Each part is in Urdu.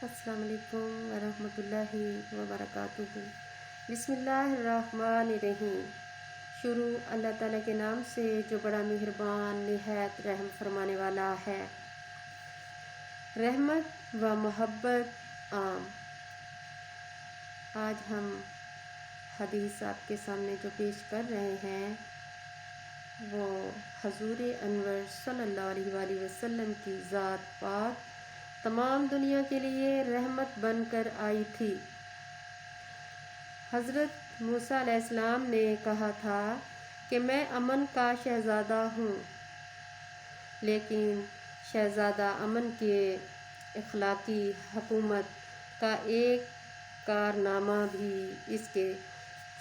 السلام علیکم ورحمۃ اللہ وبرکاتہ۔ بسم اللہ الرحمن الرحیم۔ شروع اللہ تعالیٰ کے نام سے جو بڑا مہربان نہایت رحم فرمانے والا ہے۔ رحمت و محبت عام۔ آج ہم حدیث آپ کے سامنے جو پیش کر رہے ہیں وہ حضور انور صلی اللہ علیہ وآلہ وسلم کی ذات پاک تمام دنیا کے لیے رحمت بن کر آئی تھی۔ حضرت موسیٰ علیہ السلام نے کہا تھا کہ میں امن کا شہزادہ ہوں، لیکن شہزادہ امن کے اخلاقی حکومت کا ایک کارنامہ بھی اس کے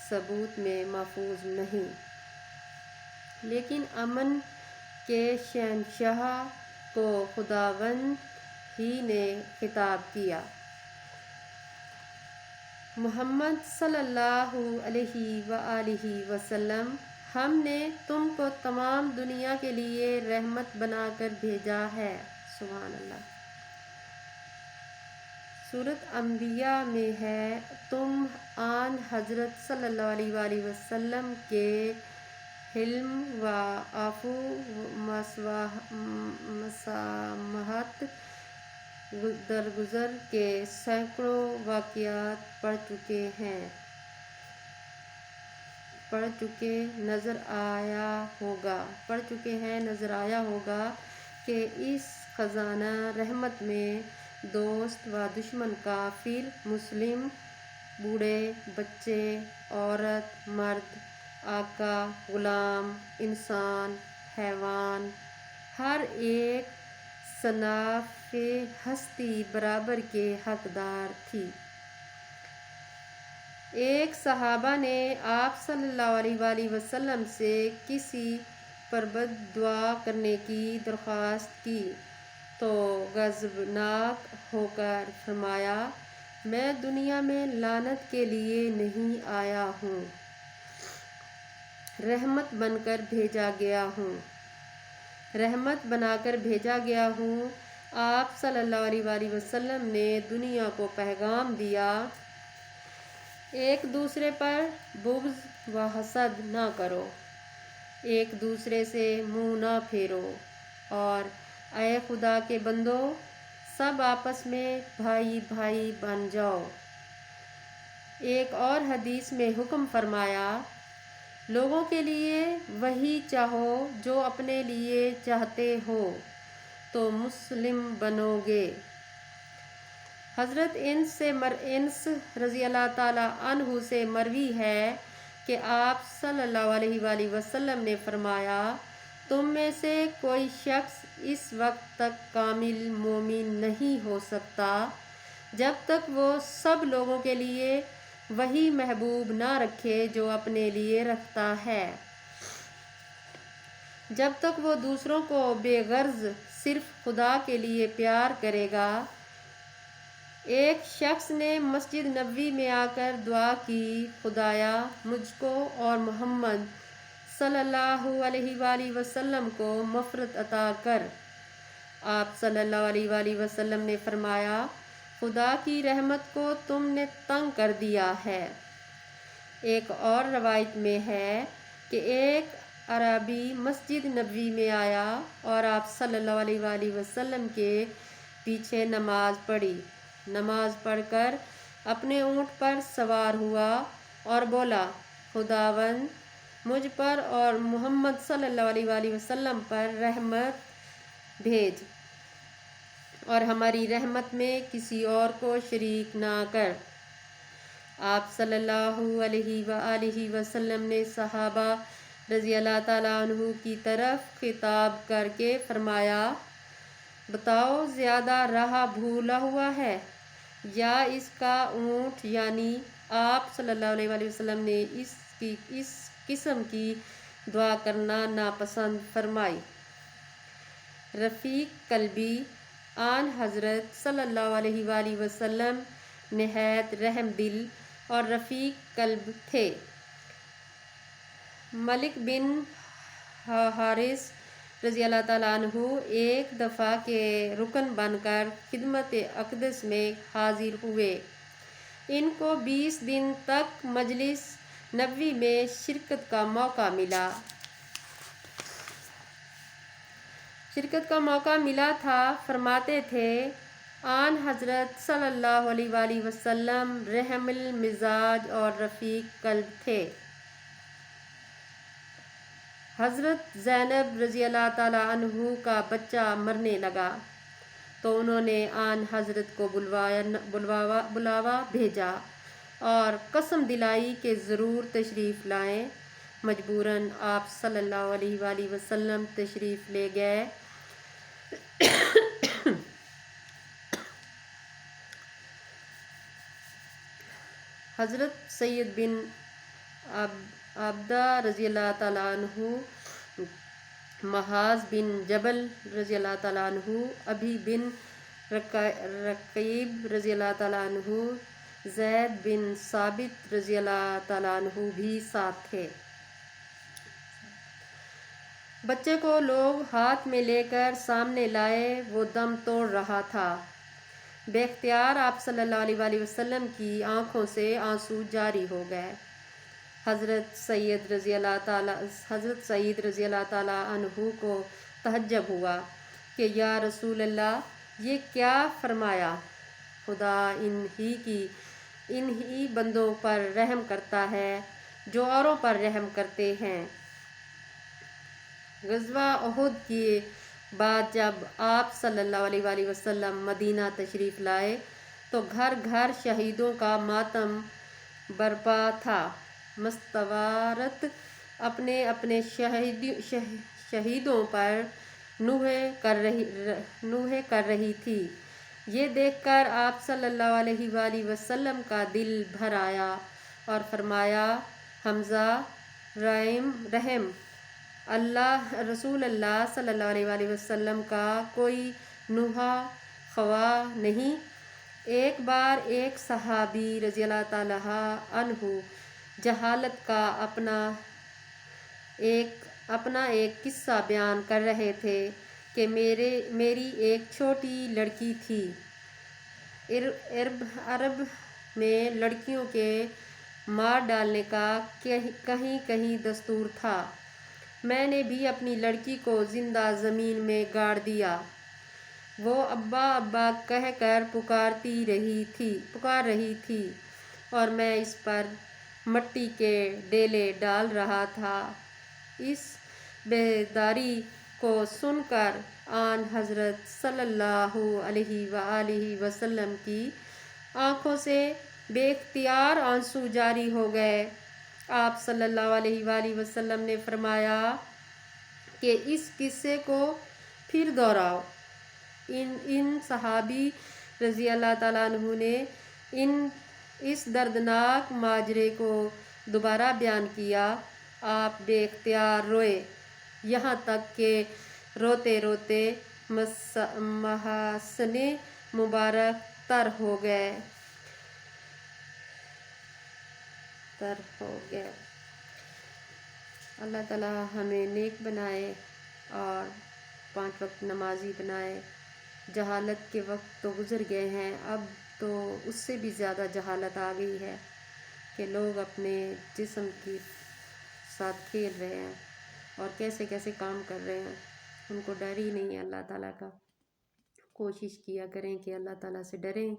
ثبوت میں محفوظ نہیں، لیکن امن کے شہنشاہ کو خداوند ہی نے خطاب کیا۔ محمد صلی اللہ علیہ وآلہ وسلم، ہم نے تم کو تمام دنیا کے لیے رحمت بنا کر بھیجا ہے۔ سبحان اللہ۔ سورۃ انبیاء میں ہے، تم آن حضرت صلی اللہ علیہ وآلہ وسلم کے حلم و عفو مسامحت درگزر کے سینکڑوں واقعات پڑھ چکے نظر آیا ہوگا کہ اس خزانہ رحمت میں دوست و دشمن، کافر مسلم، بوڑھے بچے، عورت مرد، آقا غلام، انسان حیوان، ہر ایک صنف ہستی برابر کے حقدار تھی۔ ایک صحابہ نے آپ صلی اللہ علیہ وآلہ وسلم سے کسی پر بد دعا کرنے کی درخواست کی تو غضبناک ہو کر فرمایا، میں دنیا میں لعنت کے لیے نہیں آیا ہوں، رحمت بن کر بھیجا گیا ہوں، رحمت بنا کر بھیجا گیا ہوں۔ آپ صلی اللہ علیہ وآلہ وسلم نے دنیا کو پیغام دیا، ایک دوسرے پر بغض و حسد نہ کرو، ایک دوسرے سے منہ نہ پھیرو، اور اے خدا کے بندو، سب آپس میں بھائی بھائی بن جاؤ۔ ایک اور حدیث میں حکم فرمایا، لوگوں کے لیے وہی چاہو جو اپنے لیے چاہتے ہو تو مسلم بنو گے۔ حضرت انس رضی اللہ تعالیٰ عنہ سے مروی ہے کہ آپ صلی اللہ علیہ وآلہ وسلم نے فرمایا، تم میں سے کوئی شخص اس وقت تک کامل مومن نہیں ہو سکتا جب تک وہ سب لوگوں کے لیے وہی محبوب نہ رکھے جو اپنے لیے رکھتا ہے۔ جب تک وہ دوسروں کو بے غرض صرف خدا کے لیے پیار کرے گا۔ ایک شخص نے مسجد نبوی میں آ کر دعا کی، خدایا مجھ کو اور محمد صلی اللہ علیہ وآلہ وسلم کو مغفرت عطا کر۔ آپ صلی اللہ علیہ وآلہ وسلم نے فرمایا، خدا کی رحمت کو تم نے تنگ کر دیا ہے۔ ایک اور روایت میں ہے کہ ایک اعرابی مسجد نبوی میں آیا اور آپ صلی اللہ علیہ وآلہ وسلم کے پیچھے نماز پڑھی۔ نماز پڑھ کر اپنے اونٹ پر سوار ہوا اور بولا، خداوند مجھ پر اور محمد صلی اللہ علیہ وآلہ وسلم پر رحمت بھیج اور ہماری رحمت میں کسی اور کو شریک نہ کر۔ آپ صلی اللہ علیہ وآلہ وسلم نے صحابہ رضی اللہ تعالیٰ عنہ کی طرف خطاب کر کے فرمایا، بتاؤ زیادہ راہ بھولا ہوا ہے یا اس کا اونٹ؟ یعنی آپ صلی اللہ علیہ وآلہ وسلم نے اس قسم کی دعا کرنا ناپسند فرمائی۔ رفیق قلبی، آن حضرت صلی اللہ علیہ وآلہ وسلم نہایت رحم دل اور رفیق قلب تھے۔ ملک بن حارث رضی اللہ تعالیٰ عنہ ایک دفعہ کے رکن بن کر خدمت اقدس میں حاضر ہوئے۔ ان کو 20 دن تک مجلس نبوی میں شرکت کا موقع ملا تھا۔ فرماتے تھے آن حضرت صلی اللہ علیہ وآلہ وسلم رحم المزاج اور رفیق قلب تھے۔ حضرت زینب رضی اللہ تعالیٰ عنہ کا بچہ مرنے لگا تو انہوں نے آن حضرت کو بلاوا بھیجا اور قسم دلائی کہ ضرور تشریف لائیں۔ مجبوراً آپ صلی اللہ علیہ وآلہ وسلم تشریف لے گئے۔ حضرت سید بن عبدہ رضی اللہ تعالیٰ عنہ، معاذ بن جبل رضی اللہ تعالیٰ عنہ، ابی بن رقیب رضی اللہ تعالیٰ عنہ، زید بن ثابت رضی اللہ تعالیٰ عنہ بھی ساتھ تھے۔ بچے کو لوگ ہاتھ میں لے کر سامنے لائے، وہ دم توڑ رہا تھا۔ بے اختیار آپ صلی اللہ علیہ وآلہ وسلم کی آنکھوں سے آنسو جاری ہو گئے۔ حضرت سعید رضی اللہ تعالیٰ عنہ کو تعجب ہوا کہ یا رسول اللہ یہ کیا فرمایا؟ خدا ان ہی بندوں پر رحم کرتا ہے جو اوروں پر رحم کرتے ہیں۔ غزوہ احد کے بعد جب آپ صلی اللہ علیہ وآلہ وسلم مدینہ تشریف لائے تو گھر گھر شہیدوں کا ماتم برپا تھا۔ مستورات اپنے اپنے شہیدوں پر نوحے کر رہی تھی۔ یہ دیکھ کر آپ صلی اللہ علیہ وآلہ وسلم کا دل بھر آیا اور فرمایا حمزہ رحم اللہ رسول اللہ صلی اللہ علیہ وآلہ وسلم کا کوئی نوحہ خواہ نہیں۔ ایک بار ایک صحابی رضی اللہ تعالیٰ عنہ جہالت کا اپنا ایک قصہ بیان کر رہے تھے کہ میری ایک چھوٹی لڑکی تھی۔ عرب میں لڑکیوں کے مار ڈالنے کا کہیں کہیں دستور تھا۔ میں نے بھی اپنی لڑکی کو زندہ زمین میں گاڑ دیا۔ وہ ابا ابا کہہ کر پکار رہی تھی اور میں اس پر مٹی کے ڈیلے ڈال رہا تھا۔ اس بیداری کو سن کر آن حضرت صلی اللہ علیہ وآلہ وسلم کی آنکھوں سے بے اختیار آنسو جاری ہو گئے۔ آپ صلی اللہ علیہ وآلہ وسلم نے فرمایا کہ اس قصے کو پھر دہراؤ۔ ان صحابی رضی اللہ تعالیٰ عنہ نے اس دردناک ماجرے کو دوبارہ بیان کیا۔ آپ بے اختیار روئے، یہاں تک کہ روتے روتے محاسن مبارک تر ہو گئے۔ اللہ تعالیٰ ہمیں نیک بنائے اور 5 وقت نمازی بنائے۔ جہالت کے وقت تو گزر گئے ہیں، اب تو اس سے بھی زیادہ جہالت آ گئی ہے کہ لوگ اپنے جسم کے ساتھ کھیل رہے ہیں اور کیسے کیسے کام کر رہے ہیں، ان کو ڈر ہی نہیں ہے اللہ تعالیٰ کا۔ کوشش کیا کریں کہ اللہ تعالیٰ سے ڈریں،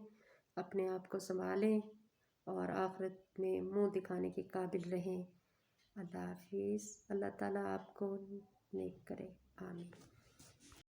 اپنے آپ کو سنبھالیں اور آخرت میں منہ دکھانے کے قابل رہیں۔ اللہ حافظ۔ اللہ تعالیٰ آپ کو نیک کرے، آمین۔